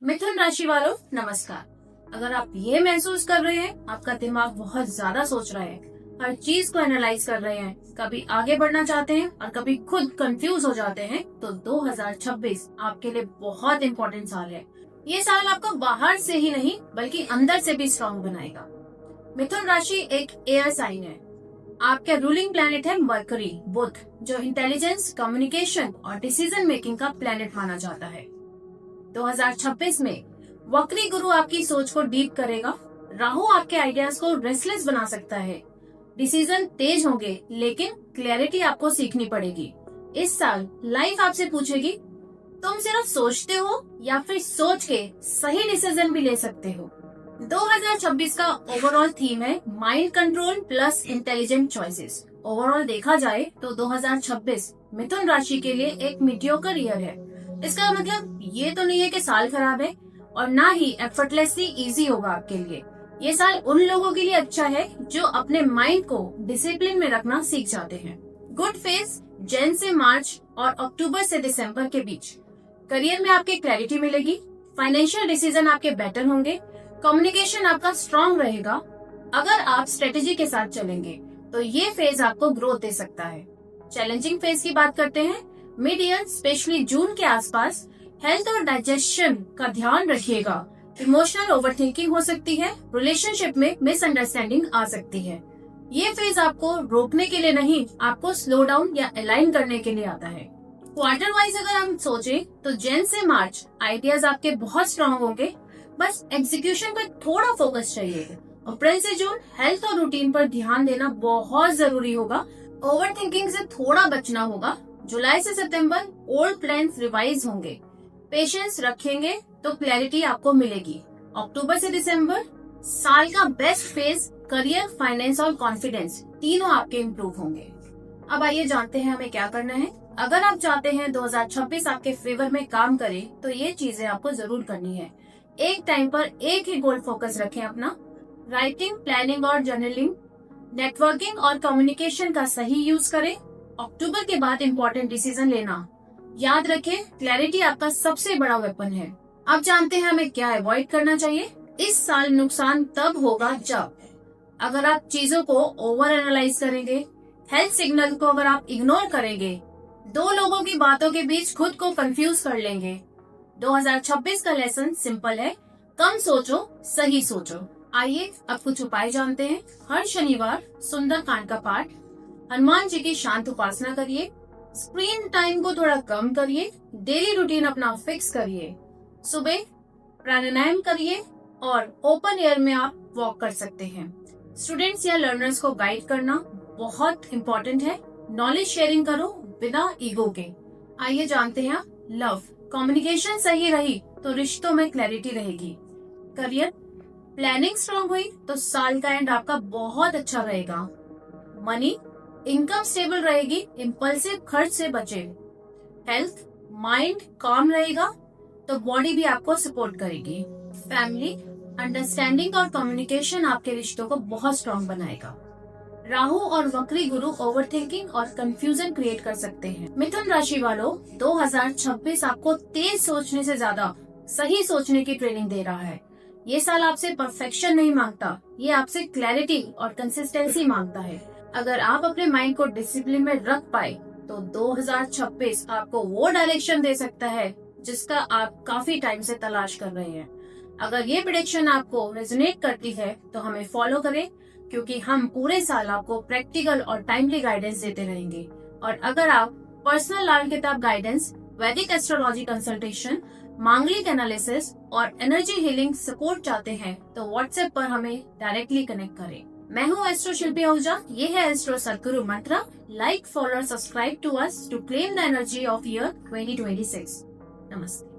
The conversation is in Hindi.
मिथुन राशि वालों नमस्कार। अगर आप ये महसूस कर रहे हैं आपका दिमाग बहुत ज्यादा सोच रहा है, हर चीज को एनालाइज कर रहे हैं, कभी आगे बढ़ना चाहते हैं और कभी खुद कंफ्यूज हो जाते हैं, तो 2026 आपके लिए बहुत इम्पोर्टेंट साल है। ये साल आपको बाहर से ही नहीं बल्कि अंदर से भी स्ट्रॉन्ग बनाएगा। मिथुन राशि एक एयर साइन है। आपके रूलिंग प्लैनेट है मरकरी बुध, जो इंटेलिजेंस, कम्युनिकेशन और डिसीजन मेकिंग का प्लैनेट माना जाता है। 2026 में वक्री गुरु आपकी सोच को डीप करेगा। राहु आपके आइडियाज को रेस्टलेस बना सकता है। डिसीजन तेज होंगे लेकिन क्लैरिटी आपको सीखनी पड़ेगी। इस साल लाइफ आपसे पूछेगी, तुम सिर्फ सोचते हो या फिर सोच के सही डिसीजन भी ले सकते हो। 2026 का ओवरऑल थीम है mind control plus intelligent choices. Overall देखा जाए तो 2026 मिथुन राशि के लिए एक मीडियोकर ईयर है। इसका मतलब ये तो नहीं है कि साल खराब है और ना ही एफर्टलेसली इजी होगा आपके लिए। ये साल उन लोगों के लिए अच्छा है जो अपने माइंड को डिसिप्लिन में रखना सीख जाते हैं। गुड फेज जैन से मार्च और अक्टूबर से दिसंबर के बीच करियर में आपके क्लैरिटी मिलेगी। फाइनेंशियल डिसीजन आपके बेटर होंगे। कम्युनिकेशन आपका स्ट्रांग रहेगा। अगर आप स्ट्रेटेजी के साथ चलेंगे तो ये फेज आपको ग्रोथ दे सकता है। चैलेंजिंग फेज की बात करते हैं। मिड ईयर स्पेशली जून के आसपास हेल्थ और डाइजेशन का ध्यान रखिएगा। इमोशनल ओवरथिंकिंग हो सकती है। रिलेशनशिप में मिसअंडरस्टैंडिंग आ सकती है। ये फेज आपको रोकने के लिए नहीं, आपको स्लो डाउन या अलाइन करने के लिए आता है। क्वार्टर वाइज अगर हम सोचें तो जैन से मार्च आइडियाज आपके बहुत स्ट्रांग होंगे, बस एग्जीक्यूशन पर थोड़ा फोकस चाहिए। अप्रैल से जून हेल्थ और रूटीन पर ध्यान देना बहुत जरूरी होगा। ओवर थिंकिंग से थोड़ा बचना होगा। जुलाई से सितंबर ओल्ड प्लान्स रिवाइज होंगे। पेशेंस रखेंगे तो क्लैरिटी आपको मिलेगी। अक्टूबर से दिसंबर साल का बेस्ट फेज, करियर, फाइनेंस और कॉन्फिडेंस तीनों आपके इम्प्रूव होंगे। अब आइए जानते हैं हमें क्या करना है। अगर आप चाहते हैं 2026 आपके फेवर में काम करे तो ये चीजें आपको जरूर करनी है। एक टाइम पर एक ही गोल फोकस रखें अपना। राइटिंग, प्लानिंग और जर्नलिंग, नेटवर्किंग और कम्युनिकेशन का सही यूज करें। अक्टूबर के बाद इम्पोर्टेंट डिसीजन लेना याद रखें। क्लैरिटी आपका सबसे बड़ा वेपन है। अब जानते हैं हमें क्या अवॉइड करना चाहिए। इस साल नुकसान तब होगा जब अगर आप चीजों को ओवर एनालाइज करेंगे, हेल्थ सिग्नल को अगर आप इग्नोर करेंगे, दो लोगों की बातों के बीच खुद को कंफ्यूज कर लेंगे। 2026 का लेसन सिंपल है, कम सोचो, सही सोचो। आइए अब कुछ उपाय जानते हैं। हर शनिवार सुंदरकांड का पाठ, हनुमान जी की शांत उपासना करिए। स्क्रीन टाइम को थोड़ा कम करिए। डेली रूटीन अपना फिक्स करिए। सुबह प्राणायाम करिए और ओपन एयर में आप वॉक कर सकते हैं। स्टूडेंट्स या लर्नर्स को गाइड करना बहुत इम्पोर्टेंट है। नॉलेज शेयरिंग करो बिना ईगो के। आइए जानते हैं लव। कम्युनिकेशन सही रही तो रिश्तों में क्लैरिटी रहेगी। करियर प्लानिंग स्ट्रांग हुई तो साल का एंड आपका बहुत अच्छा रहेगा। मनी इनकम स्टेबल रहेगी, इम्पल्सिव खर्च से बचे। हेल्थ माइंड काम रहेगा तो बॉडी भी आपको सपोर्ट करेगी। फैमिली अंडरस्टैंडिंग और कम्युनिकेशन आपके रिश्तों को बहुत स्ट्रांग बनाएगा। राहु और वक्री गुरु ओवरथिंकिंग और कंफ्यूजन क्रिएट कर सकते हैं। मिथुन राशि वालों 2026 आपको तेज सोचने से ज्यादा सही सोचने की ट्रेनिंग दे रहा है। ये साल आपसे परफेक्शन नहीं मांगता, ये आपसे क्लैरिटी और कंसिस्टेंसी मांगता है। अगर आप अपने माइंड को डिसिप्लिन में रख पाए तो 2026 आपको वो डायरेक्शन दे सकता है जिसका आप काफी टाइम से तलाश कर रहे हैं। अगर ये प्रेडिक्शन आपको रेजोनेट करती है तो हमें फॉलो करें, क्योंकि हम पूरे साल आपको प्रैक्टिकल और टाइमली गाइडेंस देते रहेंगे। और अगर आप पर्सनल लाल किताब गाइडेंस, वैदिक एस्ट्रोलॉजी कंसल्टेशन, मांगलिक एनालिसिस और एनर्जी हीलिंग सपोर्ट चाहते हैं तो व्हाट्सएप पर हमें डायरेक्टली कनेक्ट करें। मैं हूँ एस्ट्रो शिल्पी आहूजा। ये है astro Sadguru Mantra. Like, follow, subscribe to us to claim the energy of year 2026। नमस्ते।